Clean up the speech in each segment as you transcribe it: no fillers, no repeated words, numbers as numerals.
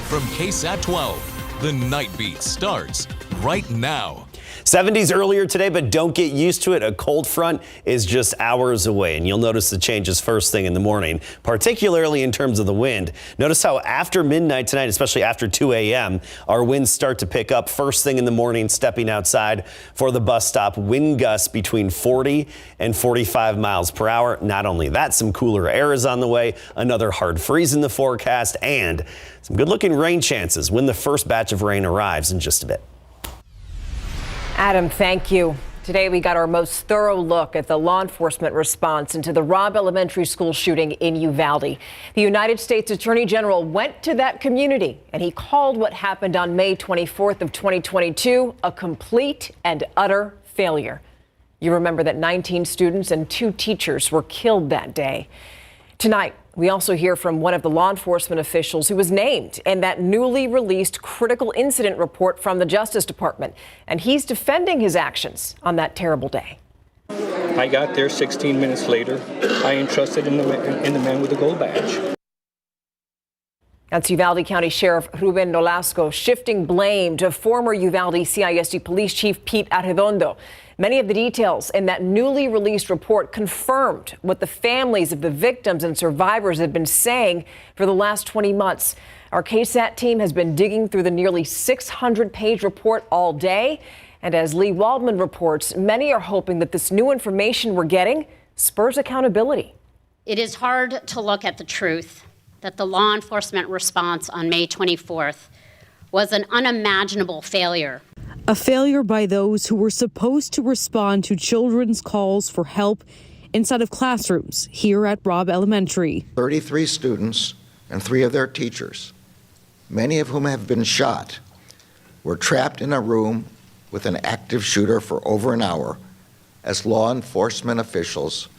From KSAT 12, the Nightbeat starts right now. 70s earlier today, but don't get used to it. A cold front is just hours away, and you'll notice the changes first thing in the morning, particularly in terms of the wind. Notice how after midnight tonight, especially after 2 a.m., our winds start to pick up first thing in the morning, stepping outside for the bus stop. Wind gusts between 40 and 45 miles per hour. Not only that, some cooler air is on the way, another hard freeze in the forecast, and some good-looking rain chances when the first batch of rain arrives in just a bit. Adam, thank you. Today we got our most thorough look at the law enforcement response into the Robb Elementary School shooting in Uvalde. The United States Attorney General went to that community and he called what happened on May 24th of 2022 a complete and utter failure. You remember that 19 students and 2 teachers were killed that day. Tonight, we also hear from one of the law enforcement officials who was named in that newly released critical incident report from the Justice Department. And he's defending his actions on that terrible day. I got there 16 minutes later. I entrusted in the man with the gold badge. That's Uvalde County Sheriff Ruben Nolasco shifting blame to former Uvalde CISD Police Chief Pete Arredondo. Many of the details in that newly released report confirmed what the families of the victims and survivors have been saying for the last 20 months. Our KSAT team has been digging through the nearly 600-page report all day. And as Lee Waldman reports, many are hoping that this new information we're getting spurs accountability. It is hard to look at the truth that the law enforcement response on May 24th was an unimaginable failure. A failure by those who were supposed to respond to children's calls for help inside of classrooms here at Robb Elementary. 33 students and 3 of their teachers, many of whom have been shot, were trapped in a room with an active shooter for over an hour as law enforcement officials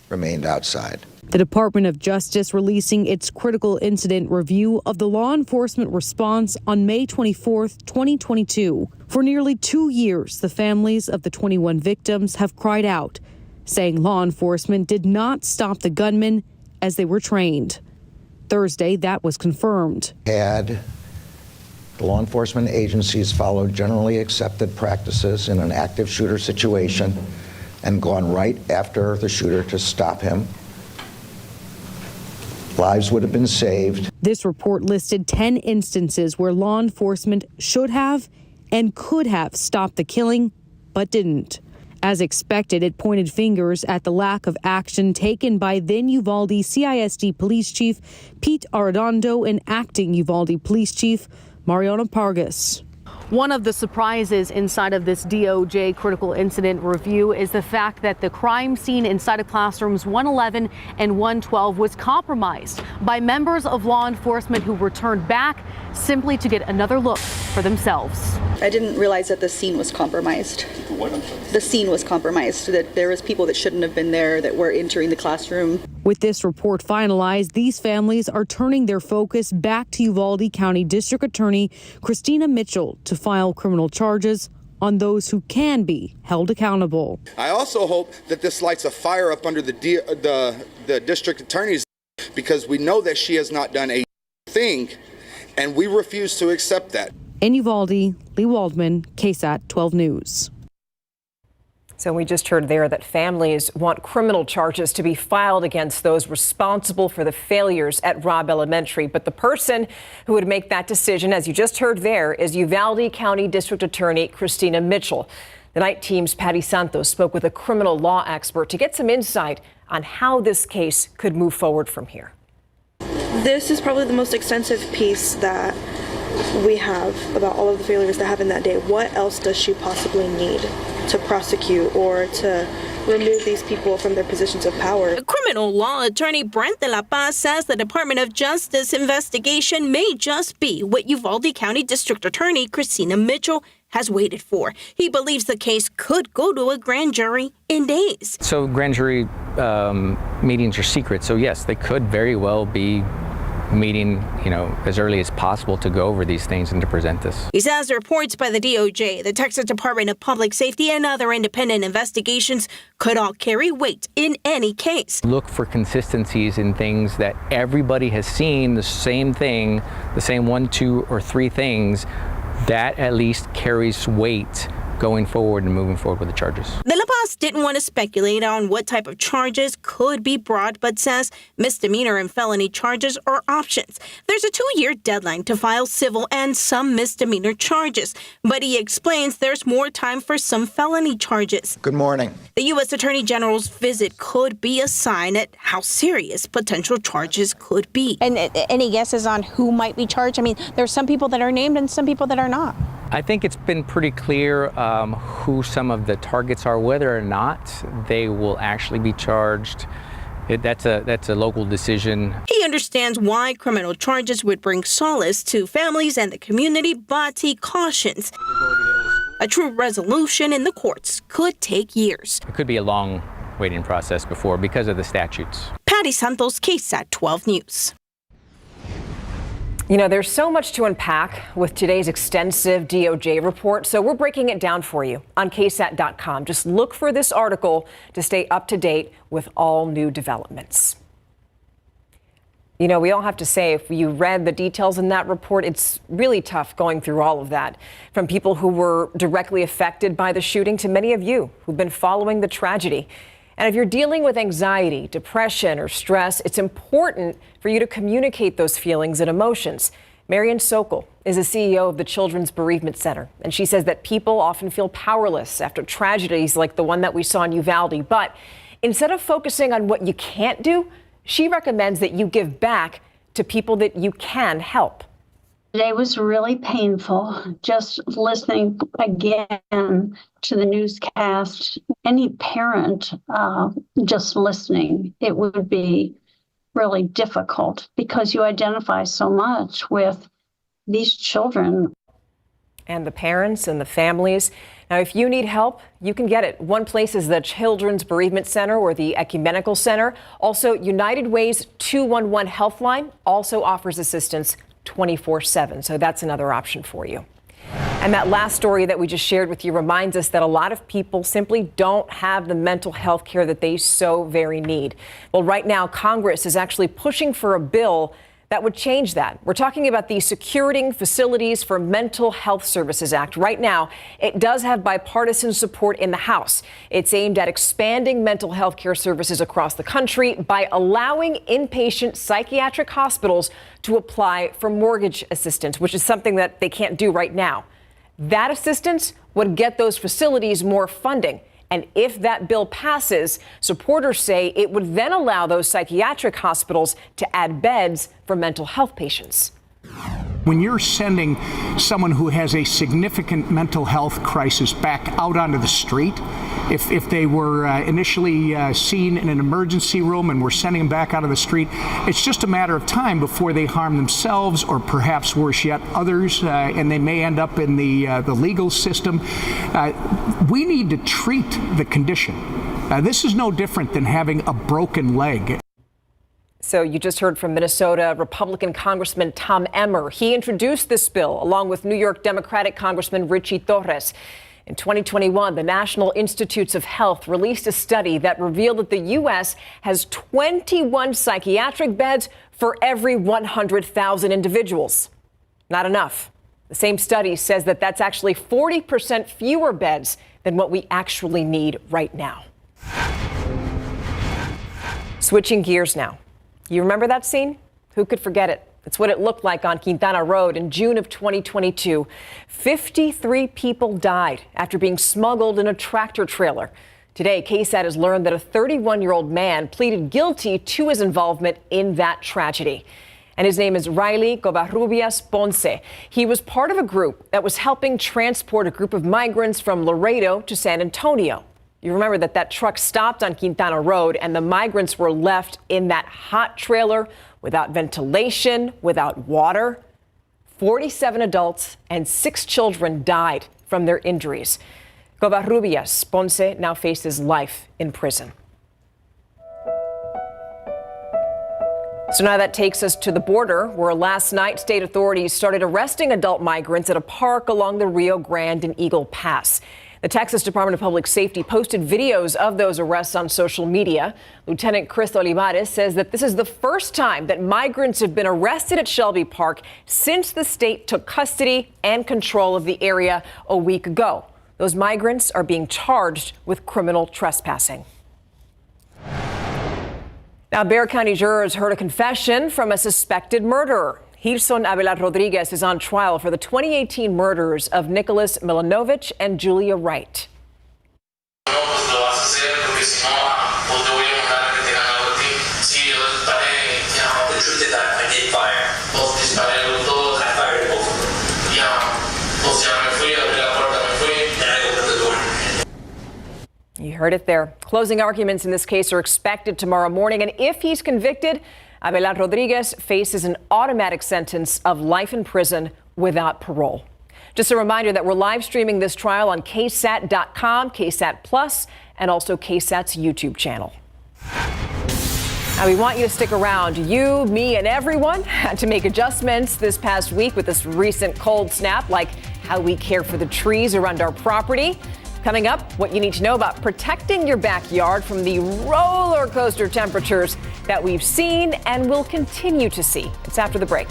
remained outside. The Department of Justice releasing its critical incident review of the law enforcement response on May 24th, 2022. For nearly 2 years, the families of the 21 victims have cried out, saying law enforcement did not stop the gunmen as they were trained. Thursday, that was confirmed. Had the law enforcement agencies followed generally accepted practices in an active shooter situation and gone right after the shooter to stop him, lives would have been saved. This report listed 10 instances where law enforcement should have and could have stopped the killing, but didn't. As expected, it pointed fingers at the lack of action taken by then Uvalde CISD Police Chief Pete Arredondo and acting Uvalde Police Chief Mariano Pargas. One of the surprises inside of this DOJ critical incident review is the fact that the crime scene inside of classrooms 111 and 112 was compromised by members of law enforcement who returned back simply to get another look for themselves. I didn't realize that the scene was compromised. The scene was compromised, that there was people that shouldn't have been there that were entering the classroom. With this report finalized, these families are turning their focus back to Uvalde County District Attorney Christina Mitchell to file criminal charges on those who can be held accountable. I also hope that this lights a fire up under the district attorney's, because we know that she has not done a thing, and we refuse to accept that. In Uvalde, Lee Waldman, KSAT 12 News. So we just heard there that families want criminal charges to be filed against those responsible for the failures at Robb Elementary. But the person who would make that decision, as you just heard there, is Uvalde County District Attorney Christina Mitchell. The Night Team's Patty Santos spoke with a criminal law expert to get some insight on how this case could move forward from here. This is probably the most extensive piece that we have about all of the failures that happened that day. What else does she possibly need to prosecute or to remove these people from their positions of power? Criminal law attorney Brent de la Paz says the Department of Justice investigation may just be what Uvalde County District Attorney Christina Mitchell has waited for. He believes the case could go to a grand jury in days. So grand jury meetings are secret. So yes, they could very well be meeting, as early as possible to go over these things and to present this. He says reports by the DOJ, the Texas Department of Public Safety, and other independent investigations could all carry weight in any case. Look for consistencies in things that everybody has seen the same thing, the same 1, 2, or 3 things. That at least carries weight going forward and moving forward with the charges. De La Paz didn't want to speculate on what type of charges could be brought, but says misdemeanor and felony charges are options. There's a 2-year deadline to file civil and some misdemeanor charges, but he explains there's more time for some felony charges. Good morning. The U.S. Attorney General's visit could be a sign at how serious potential charges could be. And any guesses on who might be charged? I mean, there's some people that are named and some people that are not. I think it's been pretty clear who some of the targets are, whether or not they will actually be charged. That's a local decision. He understands why criminal charges would bring solace to families and the community, but he cautions a true resolution in the courts could take years. It could be a long waiting process because of the statutes. Patty Santos, KSAT 12 News. There's so much to unpack with today's extensive DOJ report, so we're breaking it down for you on KSAT.com. Just look for this article to stay up to date with all new developments. We all have to say, if you read the details in that report, it's really tough going through all of that. From people who were directly affected by the shooting to many of you who've been following the tragedy. And if you're dealing with anxiety, depression, or stress, it's important for you to communicate those feelings and emotions. Marian Sokol is the CEO of the Children's Bereavement Center, and she says that people often feel powerless after tragedies like the one that we saw in Uvalde. But instead of focusing on what you can't do, she recommends that you give back to people that you can help. Today was really painful, just listening again to the newscast. Any parent just listening, it would be really difficult because you identify so much with these children. And the parents and the families. Now, if you need help, you can get it. One place is the Children's Bereavement Center or the Ecumenical Center. Also, United Way's 211 Healthline also offers assistance 24/7. So that's another option for you. And that last story that we just shared with you reminds us that a lot of people simply don't have the mental health care that they so very need. Well, right now, Congress is actually pushing for a bill that would change that. We're talking about the Securing Facilities for Mental Health Services Act. Right now, it does have bipartisan support in the House. It's aimed at expanding mental health care services across the country by allowing inpatient psychiatric hospitals to apply for mortgage assistance, which is something that they can't do right now. That assistance would get those facilities more funding. And if that bill passes, supporters say it would then allow those psychiatric hospitals to add beds for mental health patients. When you're sending someone who has a significant mental health crisis back out onto the street, if they were initially seen in an emergency room and we're sending them back out of the street, it's just a matter of time before they harm themselves or perhaps worse yet, others, and they may end up in the legal system. We need to treat the condition. This is no different than having a broken leg. So you just heard from Minnesota Republican Congressman Tom Emmer. He introduced this bill along with New York Democratic Congressman Richie Torres. In 2021, the National Institutes of Health released a study that revealed that the U.S. has 21 psychiatric beds for every 100,000 individuals. Not enough. The same study says that that's actually 40% fewer beds than what we actually need right now. Switching gears now. You remember that scene? Who could forget it? It's what it looked like on Quintana Road in June of 2022. 53 people died after being smuggled in a tractor trailer. Today, KSAT has learned that a 31-year-old man pleaded guilty to his involvement in that tragedy. And his name is Riley Covarrubias Ponce. He was part of a group that was helping transport a group of migrants from Laredo to San Antonio. You remember that truck stopped on Quintana Road and the migrants were left in that hot trailer without ventilation, without water. 47 adults and 6 children died from their injuries. Covarrubias Ponce now faces life in prison. So now that takes us to the border, where last night state authorities started arresting adult migrants at a park along the Rio Grande and Eagle Pass. The Texas Department of Public Safety posted videos of those arrests on social media. Lieutenant Chris Olivares says that this is the first time that migrants have been arrested at Shelby Park since the state took custody and control of the area a week ago. Those migrants are being charged with criminal trespassing. Now, Bexar County jurors heard a confession from a suspected murderer. Hilson Abelard Rodriguez is on trial for the 2018 murders of Nicholas Milanovich and Julia Wright. You heard it there. Closing arguments in this case are expected tomorrow morning, and if he's convicted, Abelard Rodriguez faces an automatic sentence of life in prison without parole. Just a reminder that we're live streaming this trial on KSAT.com, KSAT Plus, and also KSAT's YouTube channel. Now, we want you to stick around. You, me, and everyone had to make adjustments this past week with this recent cold snap, like how we care for the trees around our property. Coming up, what you need to know about protecting your backyard from the roller coaster temperatures that we've seen and will continue to see. It's after the break.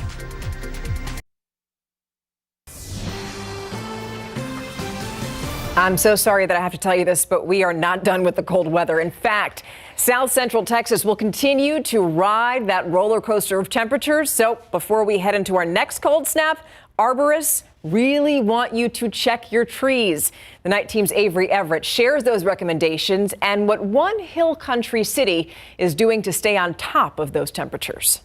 I'm so sorry that I have to tell you this, but we are not done with the cold weather. In fact, South Central Texas will continue to ride that roller coaster of temperatures. So before we head into our next cold snap, arborists really want you to check your trees. The night team's Avery Everett shares those recommendations and what one hill country city is doing to stay on top of those temperatures.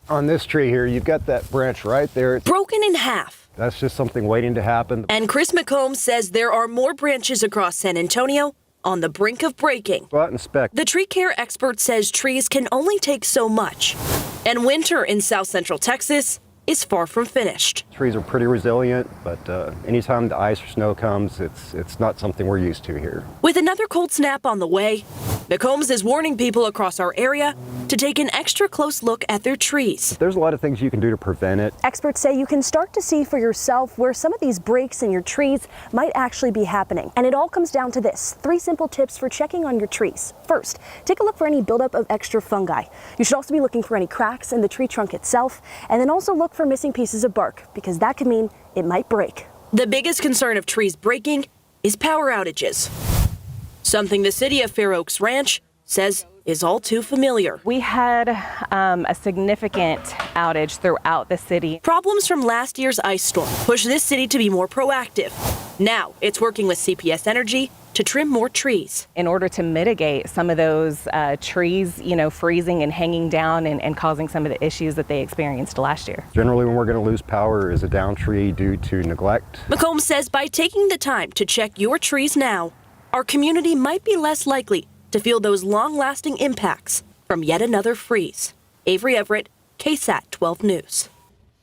On this tree here, you've got that branch right there. It's broken in half. That's just something waiting to happen. And Chris McCombs says there are more branches across San Antonio on the brink of breaking. Go out and inspect. The tree care expert says trees can only take so much. And winter in South Central Texas is far from finished. Trees are pretty resilient, but anytime the ice or snow comes, it's not something we're used to here. With another cold snap on the way, McCombs is warning people across our area to take an extra close look at their trees. There's a lot of things you can do to prevent it. Experts say you can start to see for yourself where some of these breaks in your trees might actually be happening. And it all comes down to this: 3 simple tips for checking on your trees. First, take a look for any buildup of extra fungi. You should also be looking for any cracks in the tree trunk itself, and then also look for missing pieces of bark, because that could mean it might break. The biggest concern of trees breaking is power outages, something the city of Fair Oaks Ranch says is all too familiar. We had a significant outage throughout the city. Problems from last year's ice storm pushed this city to be more proactive. Now it's working with CPS Energy to trim more trees. In order to mitigate some of those trees, freezing and hanging down and causing some of the issues that they experienced last year. Generally, when we're going to lose power is a down tree due to neglect. McCombs says by taking the time to check your trees now, our community might be less likely to feel those long-lasting impacts from yet another freeze. Avery Everett, KSAT 12 News.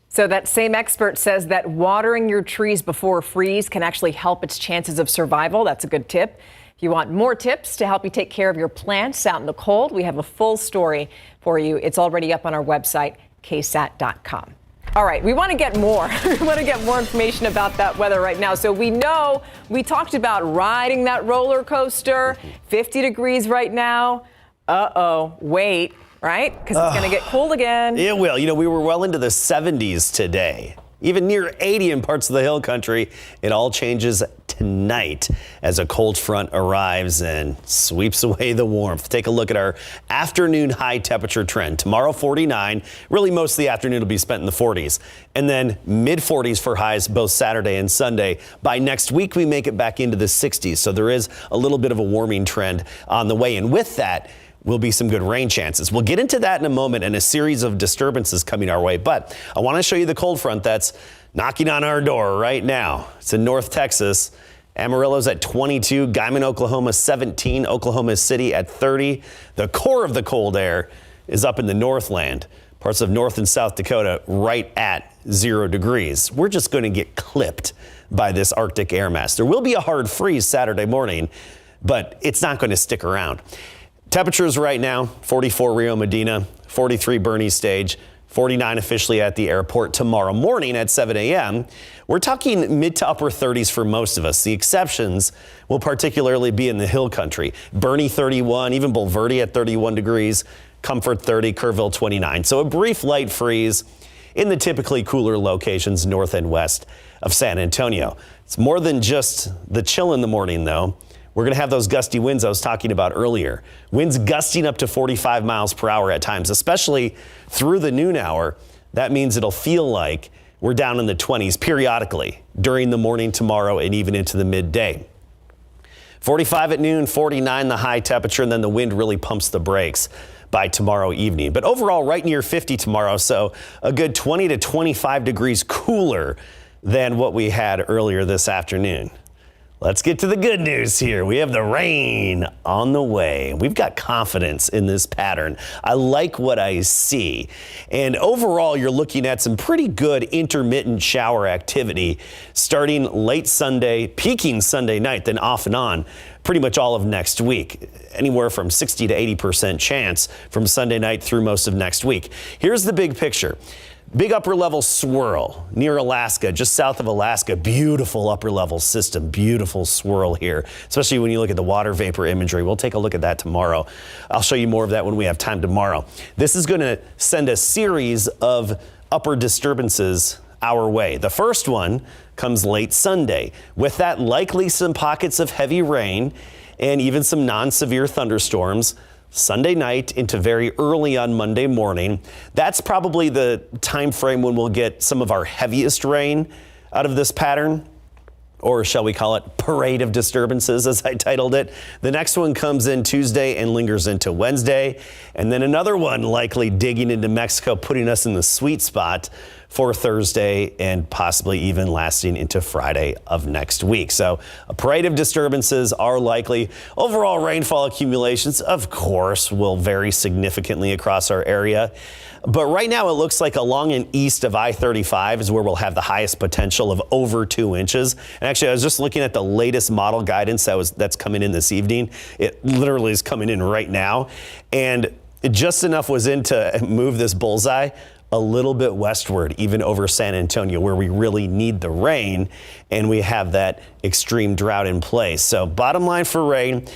So that same expert says that watering your trees before a freeze can actually help its chances of survival. That's a good tip. If you want more tips to help you take care of your plants out in the cold, we have a full story for you. It's already up on our website, ksat.com. All right, we want to get more. We want to get more information about that weather right now. So we know we talked about riding that roller coaster, 50 degrees right now. Wait, right? Because it's going to get cold again. It will. We were well into the 70s today, even near 80 in parts of the hill country. It all changes tonight as a cold front arrives and sweeps away the warmth. Take a look at our afternoon high temperature trend. Tomorrow, 49. Really, most of the afternoon will be spent in the 40s. And then mid 40s for highs both Saturday and Sunday. By next week, we make it back into the 60s. So there is a little bit of a warming trend on the way. And with that will be some good rain chances. We'll get into that in a moment and a series of disturbances coming our way. But I want to show you the cold front that's knocking on our door right now. It's in North Texas. Amarillo's at 22, Guyman, Oklahoma 17, Oklahoma City at 30. The core of the cold air is up in the Northland, parts of North and South Dakota right at 0 degrees. We're just going to get clipped by this Arctic air mass. There will be a hard freeze Saturday morning, but it's not going to stick around. Temperatures right now, 44 Rio Medina, 43 Bernie Stage, 49 officially at the airport. Tomorrow morning at 7 a.m., we're talking mid to upper 30s for most of us. The exceptions will particularly be in the hill country. Bernie 31, even Bulverde at 31 degrees, Comfort 30, Kerrville 29. So a brief light freeze in the typically cooler locations north and west of San Antonio. It's more than just the chill in the morning, though. We're going to have those gusty winds I was talking about earlier. Winds gusting up to 45 miles per hour at times, especially through the noon hour. That means it'll feel like we're down in the 20s periodically during the morning tomorrow and even into the midday. 45 at noon, 49 the high temperature, and then the wind really pumps the brakes by tomorrow evening. But overall, right near 50 tomorrow, so a good 20 to 25 degrees cooler than what we had earlier this afternoon. Let's get to the good news here. We have the rain on the way. We've got confidence in this pattern. I like what I see. And overall, you're looking at some pretty good intermittent shower activity starting late Sunday, peaking Sunday night, then off and on pretty much all of next week. Anywhere from 60 to 80% chance from Sunday night through most of next week. Here's the big picture. Big upper level swirl near Alaska, just south of Alaska. Beautiful upper level system, beautiful swirl here, especially when you look at the water vapor imagery. We'll take a look at that tomorrow. I'll show you more of that when we have time tomorrow. This is going to send a series of upper disturbances our way. The first one comes late Sunday. With that, likely some pockets of heavy rain and even some non-severe thunderstorms Sunday night into very early on Monday morning. That's probably the time frame when we'll get some of our heaviest rain out of this pattern, or shall we call it parade of disturbances, as I titled it. The next one comes in Tuesday and lingers into Wednesday, and then another one likely digging into Mexico, putting us in the sweet spot for Thursday and possibly even lasting into Friday of next week. So a parade of disturbances are likely. Overall rainfall accumulations, of course, will vary significantly across our area. But right now it looks like along and east of I-35 is where we'll have the highest potential of over 2 inches. And actually, I was just looking at the latest model guidance that's coming in this evening. It literally is coming in right now. And just enough was in to move this bullseye a little bit westward, even over San Antonio, where we really need the rain, and we have that extreme drought in place. So bottom line for rain,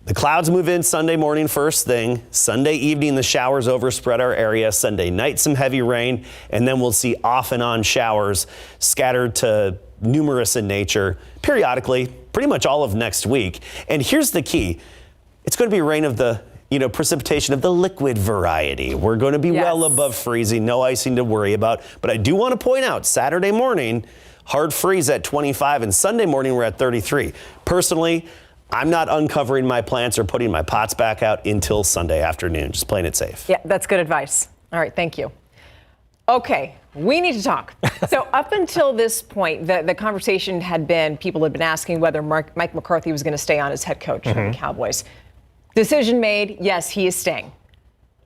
the clouds move in Sunday morning first thing. Sunday evening, the showers overspread our area. Sunday night, some heavy rain, and then we'll see off and on showers scattered to numerous in nature periodically, pretty much all of next week. And here's the key. It's going to be rain of the precipitation of the liquid variety. We're going to be well above freezing, no icing to worry about. But I do want to point out, Saturday morning, hard freeze at 25, and Sunday morning we're at 33. Personally, I'm not uncovering my plants or putting my pots back out until Sunday afternoon, just playing it safe. Yeah, that's good advice. All right, thank you. Okay, we need to talk. So up until this point, the conversation had been, people had been asking whether Mike McCarthy was going to stay on as head coach of the Cowboys. Decision made, yes, he is staying.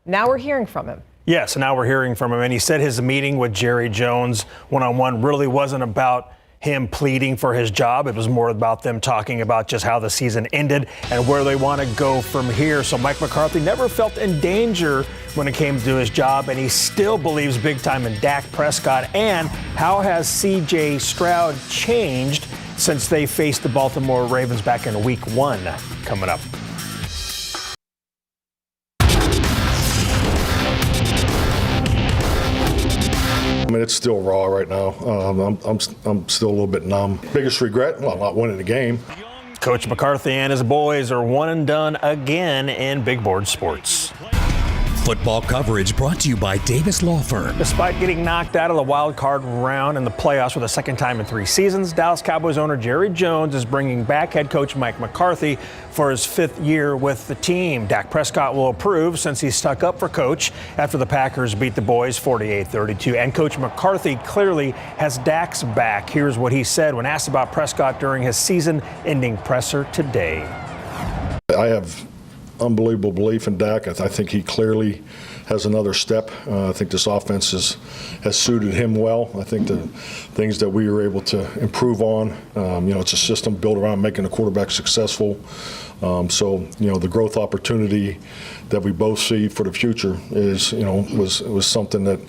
Now we're hearing from him. Yes, now we're hearing from him. And he said his meeting with Jerry Jones one-on-one really wasn't about him pleading for his job. It was more about them talking about just how the season ended and where they want to go from here. So Mike McCarthy never felt in danger when it came to his job, and he still believes big time in Dak Prescott. And how has C.J. Stroud changed since they faced the Baltimore Ravens back in Week 1 coming up? I mean, it's still raw right now. I'm still a little bit numb. Biggest regret? Well, not winning the game. Coach McCarthy and his boys are one and done again in big board sports. Football coverage brought to you by Davis Law Firm. Despite getting knocked out of the wild card round in the playoffs for the second time in 3 seasons, Dallas Cowboys owner Jerry Jones is bringing back head coach Mike McCarthy for his 5th year with the team. Dak Prescott will approve since he stuck up for coach after the Packers beat the boys 48-32. And Coach McCarthy clearly has Dak's back. Here's what he said when asked about Prescott during his season-ending presser today. I have unbelievable belief in Dak. I think he clearly has another step. I think this offense has suited him well. I think the things that we were able to improve on, it's a system built around making the quarterback successful. So the growth opportunity that we both see for the future is, was something that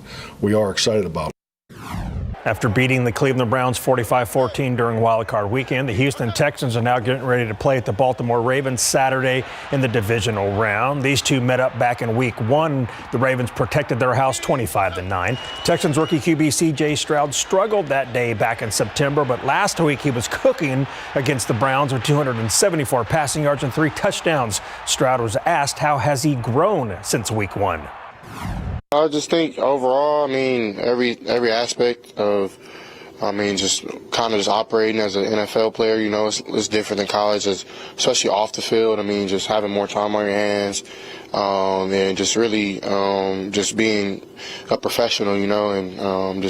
we are excited about. After beating the Cleveland Browns 45-14 during Wild Card Weekend, the Houston Texans are now getting ready to play at the Baltimore Ravens Saturday in the divisional round. These two met up back in Week 1. The Ravens protected their house 25-9. Texans rookie QB C.J. Stroud struggled that day back in September, but last week he was cooking against the Browns with 274 passing yards and 3 touchdowns. Stroud was asked, how has he grown since Week 1? I just think overall, every aspect of, just kind of just operating as an NFL player, it's different than college, especially off the field. Just having more time on your hands, and just really just being a professional, and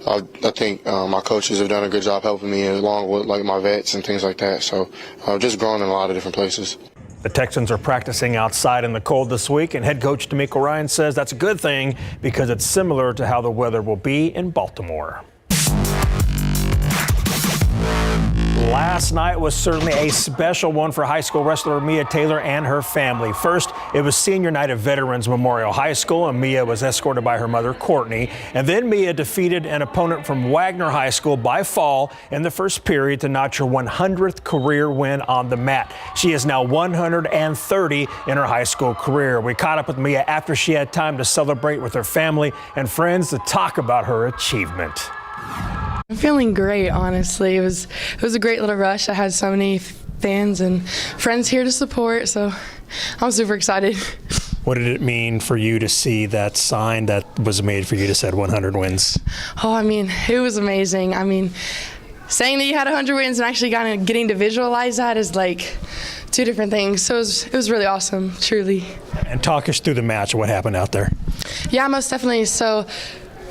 I think my coaches have done a good job helping me along with like my vets and things like that. So just growing in a lot of different places. The Texans are practicing outside in the cold this week, and head coach DeMeco Ryans says that's a good thing because it's similar to how the weather will be in Baltimore. Last night was certainly a special one for high school wrestler Mia Taylor and her family. First, it was senior night at Veterans Memorial High School, and Mia was escorted by her mother, Courtney. And then Mia defeated an opponent from Wagner High School by fall in the first period to notch her 100th career win on the mat. She is now 130 in her high school career. We caught up with Mia after she had time to celebrate with her family and friends to talk about her achievement. I'm feeling great, honestly. It was a great little rush. I had so many fans and friends here to support, so I'm super excited. What did it mean for you to see that sign that was made for you to set 100 wins? Oh, it was amazing. Saying that you had 100 wins and actually kind of getting to visualize that is like 2 different things. So it was really awesome, truly. And talk us through the match. What happened out there? Yeah, most definitely. So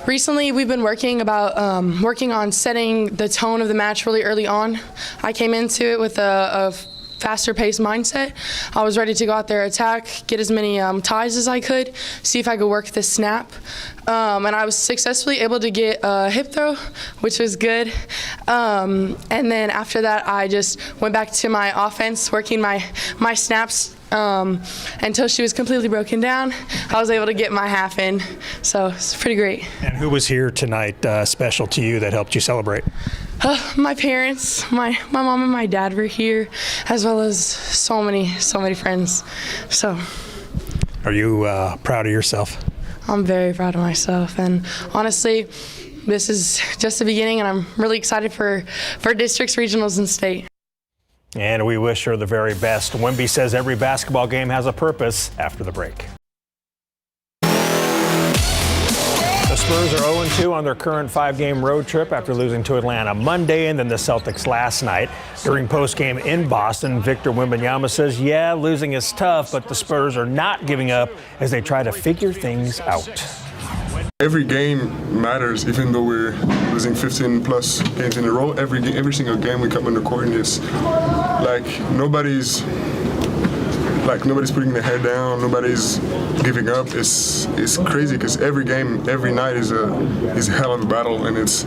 recently, we've been working on setting the tone of the match really early on. I came into it with a faster paced mindset. I was ready to go out there, attack, get as many ties as I could, see if I could work the snap. And I was successfully able to get a hip throw, which was good. And then after that, I just went back to my offense, working my snaps until she was completely broken down. I was able to get my half in, so it's pretty great. And who was here tonight special to you that helped you celebrate? My parents, my mom and my dad were here, as well as so many friends. So, are you proud of yourself? I'm very proud of myself, and honestly, this is just the beginning, and I'm really excited for districts, regionals, and state. And we wish her the very best. Wemby says every basketball game has a purpose after the break. The Spurs are 0-2 on their current 5-game road trip after losing to Atlanta Monday and then the Celtics last night. During postgame in Boston, Victor Wembanyama says, yeah, losing is tough, but the Spurs are not giving up as they try to figure things out. Every game matters, even though we're losing 15-plus games in a row. Every single game we come on the court and it's like nobody's putting their head down, nobody's giving up. It's crazy because every game, every night is a hell of a battle, and it's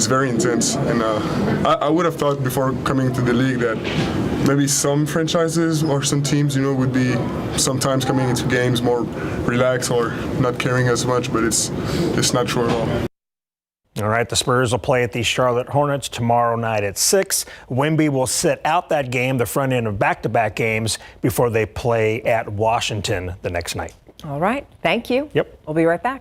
very intense. And I would have thought before coming to the league that maybe some franchises or some teams, would be sometimes coming into games more relaxed or not caring as much, but it's not true at all. All right, the Spurs will play at the Charlotte Hornets tomorrow night at 6. Wemby will sit out that game, the front end of back-to-back games, before they play at Washington the next night. All right, thank you. Yep. We'll be right back.